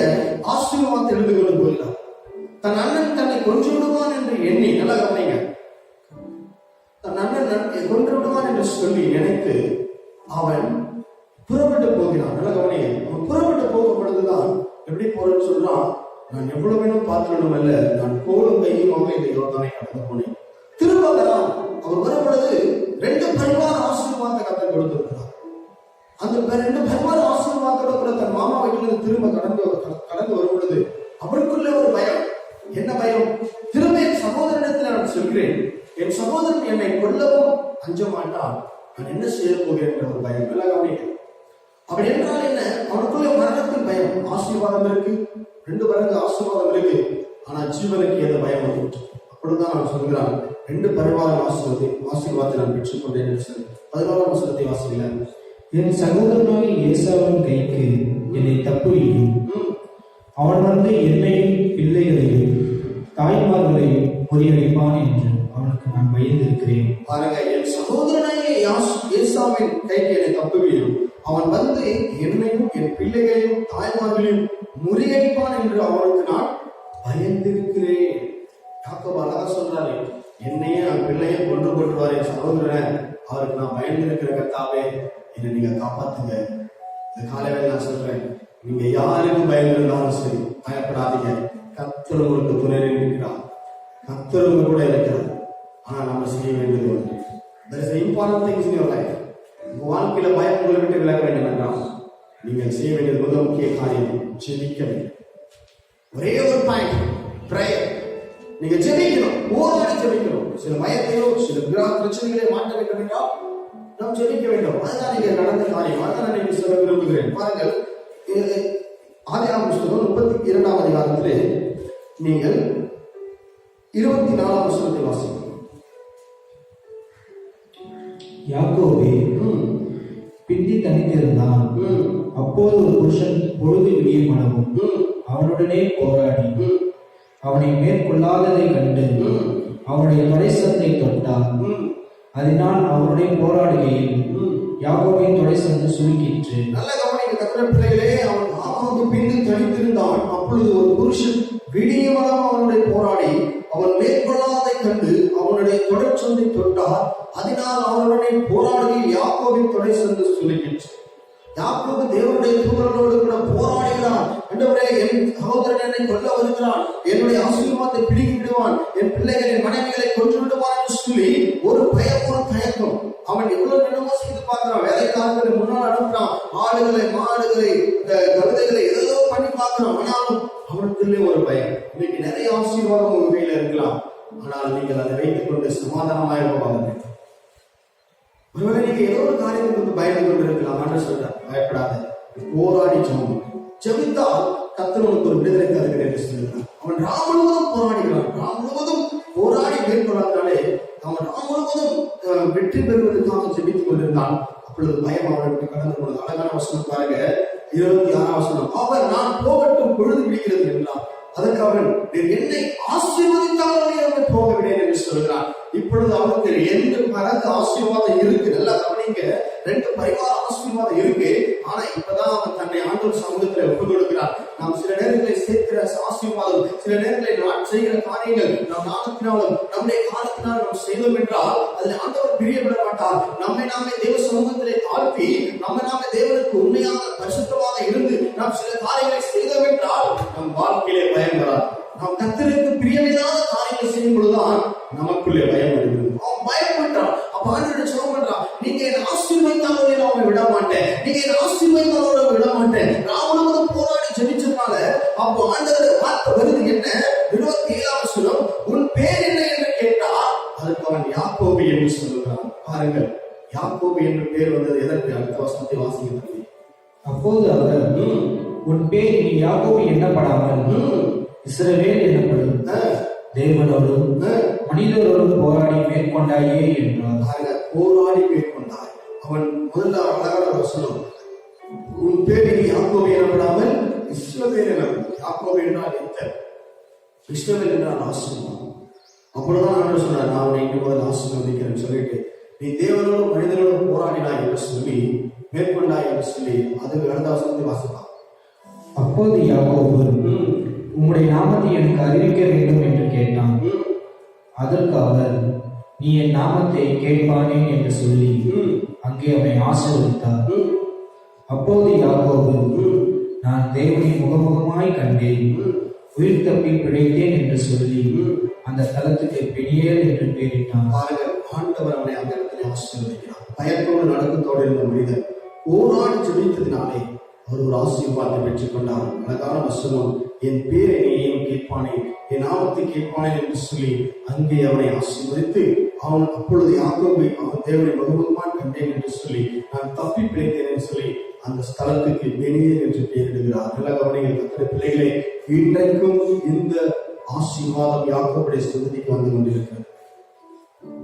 ஆசீர்வாதத்தை எடுத்து கொண்டு போகிறார். தன் அண்ணன் தன்னை கொன்று விடுவான் என்று எண்ணி, நல்லா கவனிங்க, தன் அண்ணன் கொன்று விடுவான் என்று சொல்லி நினைத்து அவன் புறப்பட்டு போகிறான். நல்லா கவனிங்க, அவன் புறப்பட்டு போகும் பொழுதுதான் எப்படி போறேன்னு சொல்றான், நான் எவ்வளவு வேணும் பார்த்துடணும் அல்ல, நான் கோலும் கையுமாக இந்த யோர்தானை கடந்து போனேன். திரும்ப வரான். அவர் வரும் பொழுது 2 பரிவார ஆசீர்வாதத்தை கத்தர் கொடுத்திருக்கிறார். அந்த 2 பரிவார ஆசீர்வாதத்தோட கூட தன் மாமா வீட்டிலிருந்து திரும்ப கடந்து வரும் பொழுது அவருக்குள்ள ஒரு பயம். என்ன பயம்? திரும்ப என் சகோதரனிடத்தில் நான் சொல்கிறேன், என் சகோதரன் என்னை கொல்லவும் அஞ்ச மாட்டான், நான் என்ன செய்ய போகிறேன் என்ற ஒரு பயம். நல்லா கவனிக்க. அப்படி என்றால் என்ன? அவனுக்குள்ள மரணத்தின் பயம். ஆசீர்வாதம் இருக்கு, 2 மடங்கு ஆசீர்வாதம் இருக்கு, ஆனா ஜீவனுக்கு எந்த பயம் வந்து. அப்படிதான் நான் சொல்கிறான், 2 பரிவார ஆசீர்வாதத்தை நான் பெற்றுக்கொண்டேன் என்று சொல்லி 11ஆம் வசனத்தை வாசிக்கலாம். என் சகோதரனாகிய ஏசாவின் கைக்கு என்னை தப்புவியும், அவன் வந்து என்னையும் பிள்ளைகளையும் தாய்மார்களையும் முறியடிப்பான் என்று அவனுக்கு நான் பயந்திருக்கிறேன். பாருங்க, என் சகோதரனாகிய ஏசாவின் கைக்கு என்னை தப்புவியும், அவன் வந்து என்னையும் என் பிள்ளைகளையும் தாய்மார்களையும் முறியடிப்பான் என்று அவனுக்கு நான் பயந்திருக்கிறேன். யாக்கோபு அழகா சொல்றாரு, என்னையே என் பிள்ளையை கொண்டு போட்டுவார் என் சகோதரன், அவருக்கு நான் பயந்திருக்கிற கர்த்தாவே என்னை நீங்க காப்பாத்துங்க. இந்த காலையில நான் சொல்றேன், நீங்க யாருக்கு பயந்திருந்தாலும் சரி பயப்படாதீங்க. கர்த்தர் உங்களுக்கு துணை இருக்கிறார், கர்த்தர் உங்க கூட இருக்கிறார். ஆனா நம்ம செய்ய வேண்டியது ஒன்று, there is important things in your life. உங்க வாழ்க்கையில பயம் உங்களை விட்டு விலக வேண்டும் என்றால் நீங்கள் செய்ய வேண்டியது மிக முக்கிய காரியம், ஜெபிக்க வேண்டும். ஒரே ஒரு பாயிண்ட், பிரேயர். நீங்க ஜெபிக்கணும், போராடி ஜெபிக்கணும். சில பயத்தையோ சில பிரச்சனைகளை மாற்ற வேண்டும் என்றால் நாம் ஜெபிக்க வேண்டும். அதுதான் நீங்க நடந்த காரியம். அதான் நீங்க சொல்ல விரும்புகிறேன். பாருங்கள், ஆதியாகமம் புத்தகம் 32ஆம் அதிகாரத்திலே நீங்கள் 24ஆம் வசனத்தை வாசிக்கலாம். யாக்கோபே பிந்தி தனித்திருந்தான். அப்போது ஒரு புருஷன் பொழுது விடியும் அளவும் அவனுடனே போராடி அவனை மேற்கொள்ளாததை கண்டு அவனுடைய தொடைசந்தை தொட்டார். அதனால் அவனுடைய போராடுகையில் யாக்கோபின் தொடைசந்து சுருக்கிற்று. நல்ல கவனிக்க கர்த்தருடைய பிள்ளைகளே, அவன் ஆகாபு பிந்தி தனித்திருந்தான். அப்பொழுது ஒரு புருஷன் விடியும் அளவும் அவனுடைய போராடி அவன் மேற்கொள்ளாதை கண்டு அவனுடைய தொடைச்சந்தை தொட்டார். அதனால் அவனுடைய போராடுகையில் யாக்கோபின் தொடைசந்து சுருக்கிற்று. யாக்கோபு தேவனுடைய தூதர்களோடு கூட போராடுகிறான். ஆண்டவரே, என் சகோதரன் என்னை கொல்ல வருகிறான், என்னுடைய ஆசீர்வாதத்தை பிடிக்கி விடுவான், என் பிள்ளைகளின் மனைவிகளை கொன்று விடுவான் என்று சொல்லி ஒரு பயம், ஒரு தயக்கம். அவன் எவ்வளவு என்னமோ செய்து பார்க்கிறான். வேலைக்காரர்களை முன்னால் அனுப்புறான், ஆடுகளை மாடுகளை கழுதைகளை ஏதோ பண்ணி பார்க்கிறான். ஆனாலும் அவனுக்குள்ளே ஒரு பயம். இன்னைக்கு நிறைய ஆசீர்வாதம் உங்க கையில இருக்கலாம், ஆனால் நீங்கள் அதை வைத்துக் கொண்டு சமாதானமாக வாங்க. ஒருவேளை நீங்க ஏதோ ஒரு காரியத்துக்கு பயந்து கொண்டு இருக்கலாம். ஆண்டு சொல்றார், பயப்படாத, போராடி ஜெபித்தால் கர்த்தர் உனக்கு ஒரு விடுதலை தருகிறேன் என்று சொல்கிறார். அவன் ராம் முழுவதும் போராடுகிறான். ராம் முழுவதும் போராடி மேற்கொள்ளாதனாலே அவன் ராம் முழுவதும் வெற்றி பெறுவதற்காக ஜெபித்துக் கொண்டிருந்தான். அப்பொழுது பயம் அவனுக்கு கடந்து போனது. அழகான வசனம் பாருங்க, 26ஆம் வசனம். அவர் நான் போகட்டும், பொழுது விடுகிறது என்றான். அதற்கு அவன், என்னை ஆசீர்வதித்தாலே அவனை போக விடேன் என்று சொல்கிறான். இப்பொழுது அவனுக்கு 2 மடங்கு ஆசீர்வாதம் இருக்கு. நல்லா கவனிங்க, 2 பரிவார ஆசீர்வாதம் இருக்கு. ஆனா இப்பதான் அவன் தன்னை ஆண்டவர் சமூகத்தில் ஒப்புக் கொடுக்கிறான். நாம் சில நேரங்களில் சேர்க்கிற ஆசீர்வாதம், சில நேரங்களில் நான் செய்கிற காரியங்கள் நம் நாமத்தினாலும் நம்முடைய காலத்தினால் நாம் செய்தோம் என்றால் அதில் ஆண்டவர் பிரியப்பட மாட்டார். நம்மை நாமே தேவ சமூகத்திலே தாழ்த்தி நம்மை நாமே தேவனுக்கு உண்மையாக பரிசுத்தமாக இருந்து நாம் சில காரியங்களை செய்தோம் என்றால் நம் வாழ்க்கையிலே பயம் வராது. நாம் கர்த்தருக்கு பிரியமில்லாத காரியங்கள் செய்யும் பொழுதுதான் நமக்குள்ளே பயம் வருகிறது. அவன் பயப்பட்டான். அப்ப ஆண்டவரிடம் சொல்ல மாட்டான், நீங்க என்னை ஆசீர்வதித்தாலோ நான் அவனை விட மாட்டேன், நீங்க என்னை ஆசீர்வதித்தாலோ நான் விட மாட்டேன். நான் முழுவதும் போராடி ஜெபிச்சதுனால அப்போ ஆண்டவருடைய வார்த்தை வருது. என்ன? 27ஆம் வசனம், உன் பேர் என்ன என்று கேட்டால் அதற்கு அவன் யாக்கோபு என்று சொல்லுகிறான். பாருங்கள், யாக்கோபு என்று பேர் வந்தது எதற்கு? அடுத்த வசனத்தை வாசிக்கிறது. அப்போது அவர், உன் பேர் நீ யாக்கோபு எண்ணப்படாமல் இஸ்ரவேல் எனப்படும் தேவனோடும் மனிதரோடும் போராடி மேற்கொண்டாயே என்றார். பாருங்க, போராடி மேற்கொண்டாய். அவன் முதல்ல அழகான வசனம், உன் பேர் இனி யாக்கோபு எனப்படாமல் இஸ்ரவேல் எனப்படும். யாக்கோபு என்றால் எத்தன், இஸ்ரவேல் என்றால் ஆசீர்வாதம். அப்பொழுதுதான் ஆண்டவர் சொன்னார், நான் உன்னை இன்று முதல் ஆசீர்வதிக்கிறேன்னு சொல்லிட்டு, நீ தேவனோடும் மனிதனோடும் போராடினாய் என்று சொல்லி மேற்கொண்டாய் என்று சொல்லி அது அடுத்த வசனத்தை வாசிப்பான். அப்போது யாக்கோபு, உம்முடைய நாமத்தை எனக்கு அறிவிக்க வேண்டும் என்று கேட்டான். அதற்கு அவர், நீ என் நாமத்தை கேட்பானேன் என்று சொல்லி அங்கே அவனை ஆசீர்வதித்தார். அப்போது யாக்கோபு, நான் தேவனை முகமுகமாய் கண்டேன், உயிர் தப்பி பிழைத்தேன் என்று சொல்லி அந்த தலத்துக்கு பெனியேல் என்று பெயரிட்டான். ஆண்டவர் அவனை அந்த இடத்துல ஆசீர்வதிக்கிறார். பயத்தோடு நடுக்கத்தோடு இருந்த மனிதன் போராடி ஜெபித்ததினாலே அவர் ஒரு ஆசீர்வாதத்தை பெற்றுக் கொண்டார். அழகான வசனம், என் பேரை நீயும் கேட்பானேன், என் நாமத்தை கேட்பானேன் என்று சொல்லி அங்கே அவனை ஆசீர்வதித்து, அவன் அப்பொழுது யாக்கோபு அவன் தேவனை முகமுகமாய் கண்டேன் என்று சொல்லி நான் தப்பி பிழைத்தேன் என்று சொல்லி அந்த ஸ்தலத்துக்கு பெனியேல் என்று பெயரிடுகிறார். நல்ல கவனிகள் கர்த்தருடைய பிள்ளைகளை, இன்றைக்கும் இந்த ஆசீர்வாதம் யாக்கோபுடைய சந்ததிக்கு வந்து கொண்டிருக்கிறது.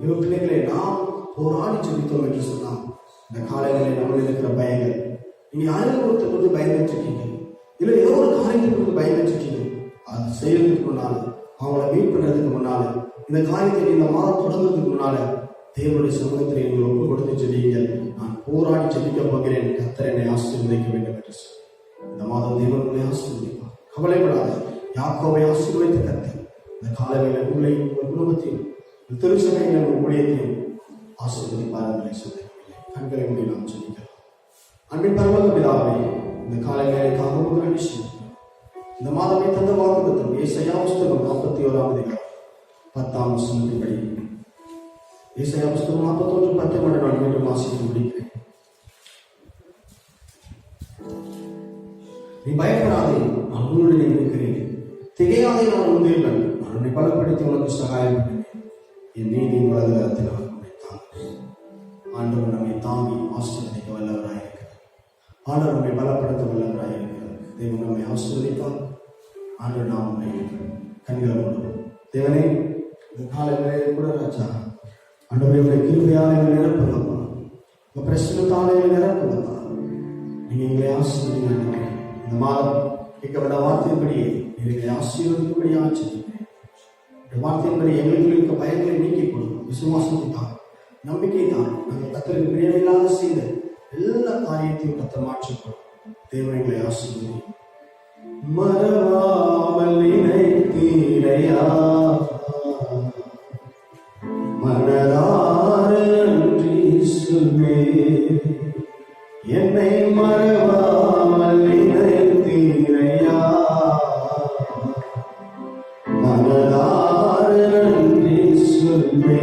இவ பிள்ளைகளை நாம் போராடி ஜெபித்தோம் என்று சொன்னால் இந்த காலைகளில் நம்மளில் இருக்கிற பயங்கள், நீங்க யாரும் ஒருத்தர் கொண்டு பயந்துட்டு இருக்கீங்க, இல்ல ஏதோ ஒரு காரியத்தை கொண்டு பயந்துட்டு இருக்கீங்க, அது செய்யறதுக்கு முன்னால, அவங்கள மீட் பண்றதுக்கு முன்னால, இந்த காரியத்தை இந்த மாதம் தொடங்குறதுக்கு முன்னால தேவனுடைய சமூகத்தில் நீங்கள் ஒப்பு கொடுத்து ஜெபியுங்கள். நான் போராடி ஜெபிக்க போகிறேன், கர்த்தர் என்னை ஆசீர்வதிக்க வேண்டும் என்று சொல்லி இந்த மாதம் தேவனுடைய ஆசீர்வதிப்பார். கவலைப்படாத, யாக்கோபை ஆசீர்வதித்த கர்த்தர் இந்த காலவேளை உங்களையும் உங்கள் குடும்பத்தையும் திருச்சபையின் ஊழியத்தையும் ஆசீர்வதிப்பார். கண்களை மூடி நாம் ஜெபிக்கலாம். அன்பின் பரலோக பிதாவே, இந்த காலை வேலைக்காக உங்களுக்கு விஷயம் இந்த மாதமே தந்த வாக்குத்தத்தம் ஏசாயா புஸ்தகம் 41 10 வசனத்தின்படி, ஏசாயா புஸ்தகம் 41:10 நான் மீண்டும் வாசித்து முடிக்கிறேன். நீ பயப்படாதே, நான் உன்னுடன் இருக்கிறேன், திகையாதே, நான் உன்னுடன், நான் உன்னை பலப்படுத்தி உனக்கு சகாயம் பண்ணுவேன், என் நீதியின் வலது கரத்தினால் உன்னை தாங்குவேன். ஆண்டவர் நம்மை தாங்கி ஆசீர்வதிக்க வல்லவராயிருக்கிறார். ஆண்டவர் நம்மை பலப்படுத்த வல்லவராயிருக்கிறார். தேவன் நம்மை ஆசீர்வதித்தார். ஆண்டவர் நாம் உண்மை கண்களை மூடுவோம். தேவனே, இந்த காலையிலே கூட ராஜா ஆண்டவரை கிருபையாலே நிரப்புங்கப்பா, உங்க பிரச்சனத்தாலே நிரப்புங்கப்பா. நீங்க எங்களை ஆசீர்வதிங்க. இந்த மாதம் கேட்கப்பட்ட வார்த்தையின்படியே எங்களை ஆசீர்வதிக்கும்படி ஆச்சரிக்கிறேன். இந்த வார்த்தையின்படி எங்களுக்கு இருக்க பயங்களை நீக்கி கொடுக்கும். விசுவாசத்தை தான், நம்பிக்கை தான், நாங்கள் கர்த்தருக்கு பிரியமில்லாத செய்த எல்லா காரியத்தையும் கர்த்தர் மாற்றிக்கொள்ளும். தேவனை ஆசீர்வதி. மறவாமல் நினைத்தீரையா, மனதார நன்றி சொல்வே, என்னை மறவாமல் நினைத்தீரையா, மனதார நன்றி சொல்வே,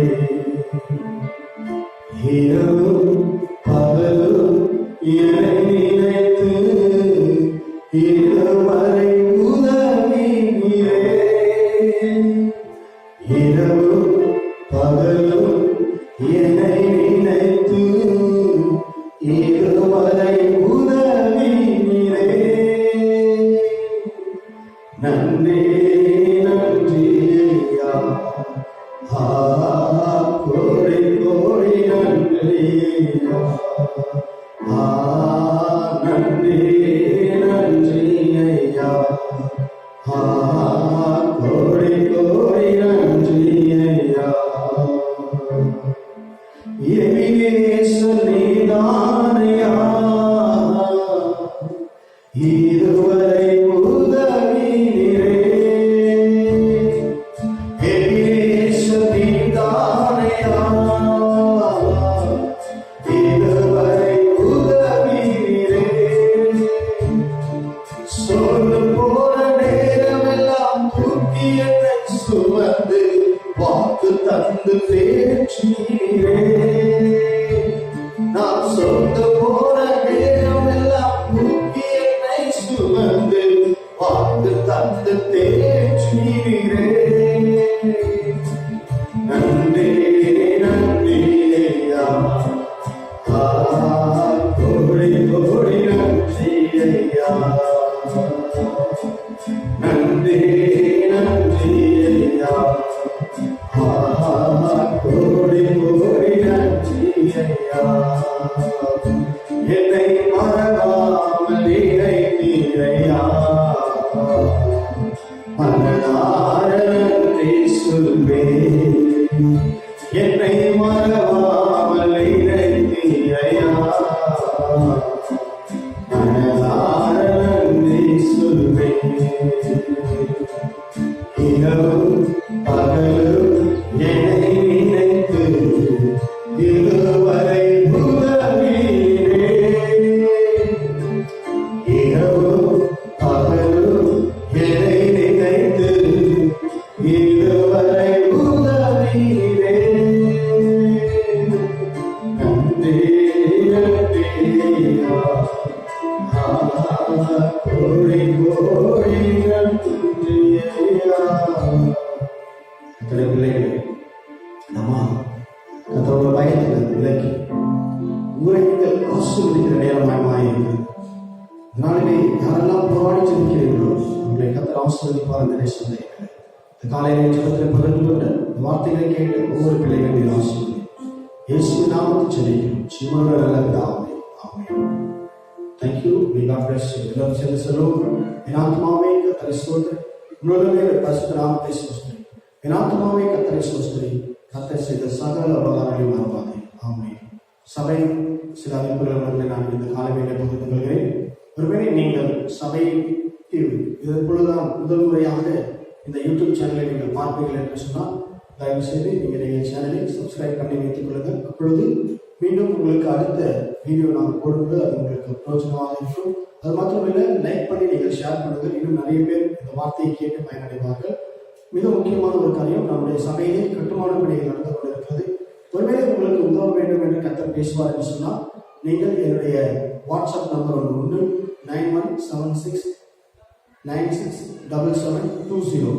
இரவும் பகலும் என்னை நினைத்து இதுவரை உதவினீரே, இரவும் பகலும் என்னை நினைத்து இதுவரை உதவினீரே, நன்றி நன்றி ஐயா, கோடி கோடி நன்றி ஐயா, நன்றி நன்றி ஐயா, கோடி கோடி நன்றி ஐயா. நீதானையா இதுவரை உதவினீரே, நீதானையா இதுவரை உதவினீரே, சொல்ல போற நேரமெல்லாம் தூக்கி என்னை சுமந்து வாக்கு தந்து பேச்சீரே, நான் சொல்ல போற நேரமெல்லாம் தூக்கி என்னை சுமந்து வாக்கு தந்து பேச்சீரே, நன்றி நன்றி ஐயா, கோடி கோடி நன்றி ஐயா, நன்றி என்னை மறவாமல் நினைத்தீரையா, மனதார நன்றி சொல்வேன். இரவும் பகலும் என்னை நினைத்து இதுவரை உதவினே. இரவும் பகலும் என்னை நினைத்து இதுவரை உதவினே. நன்றி நன்றியா, கோடி கோடி நன்றியா. எத்தனை பிள்ளைகளே நம்ம கத்தோட பயத்தில் விலக்கி உங்களை நீங்கள் ஆசீர்வதிக்கிற நேரமாய் இருக்கு. அதனாலே யாரெல்லாம் போராடி செலுக்கிறீர்களோ உங்களை கத்தர் ஆசீர்வதிப்பார் என்ற சந்தேகம். இந்த காலையிலே ஜெபத்தில் பகிர்ந்து கொண்ட வார்த்தைகளை கேட்டு ஒவ்வொரு பிள்ளைகளையும் ஆசீர்வதி இயேசுவின் நாமத்தில் ஜெபிக்கிறோம். ஜீவனுள்ள நல்ல பிதாவே, ஆமென். Thank you. May God bless you. எல்லாரும் சேர்ந்து சொல்லுவோம். என் ஆத்மாவே கர்த்தரை ஸ்தோத்திரி, உன்னுடைய பரிசுத்த நாமத்தை ஸ்தோத்திரி. என் ஆத்மாவே கர்த்தரை ஸ்தோத்திரி, கர்த்தர் செய்த சகல உபகாரங்களையும் மறவாதே. ஆமென். சபை சில அறிவிப்புகளை நான் இந்த காலையிலே பகிர்ந்து கொள்கிறேன். ஒருவேளை நீங்கள் சபைக்கு இதன் பொழுதுதான் முதல் முறையாக இந்த யூடியூப் சேனலை நீங்கள் பார்ப்பீர்கள் என்று சொன்னால் தயவு செய்து நீங்கள் சேனலை சப்ஸ்கிரைப் பண்ணி வைத்துக் கொள்ளுங்கள். அப்பொழுது மீண்டும் உங்களுக்கு அடுத்த வீடியோ நாங்கள் போடும்போது அது உங்களுக்கு பிரோஜனமாக இருக்கும். அது மாத்திரமில்லை, லைக் பண்ணி நீங்கள் ஷேர் பண்ணுங்கள். இன்னும் நிறைய பேர் இந்த வார்த்தையை கேட்டு பயனடைவார்கள். மிக முக்கியமான ஒரு காரியம், நம்முடைய சபையிலே கட்டுமான பணிகள் நடந்து கொண்டிருக்கிறது. ஒருவேளை உங்களுக்கு உதவ வேண்டும் என்று கர்த்தர் பேசுவார் என்று சொன்னால் நீங்கள் என்னுடைய வாட்ஸ்அப் நம்பர் ஒன்று உண்டு, 9176967720.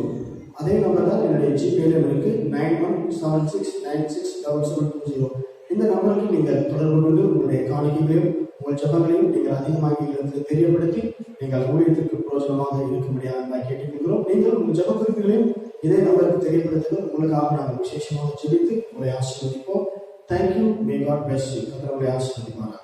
அதே நம்பர் தான் என்னுடைய ஜிபேலும் இருக்கு, 9176967720. இந்த நம்பருக்கு நீங்கள் தொடர்பு கொண்டு உங்களுடைய காணிக்கைகளையும் உங்கள் ஜெபங்களையும் நீங்கள் அதிகமாக எங்களுக்கு தெரியப்படுத்தி நீங்கள் ஊழியத்திற்கு பிரோஜனமாக இருக்க முடியாது கேட்டுக்கொள்கிறோம். நீங்கள் உங்கள் ஜெப குறிப்புகளையும் இதே நம்பருக்கு தெரியப்படுத்துங்கள். உங்களுக்காக நாங்கள் விசேஷமாக ஜெபித்து உங்களை ஆசீர்வதிப்போம். Thank you. May God bless you. கர்த்தர் உங்களை ஆசீர்வதிப்பாராக.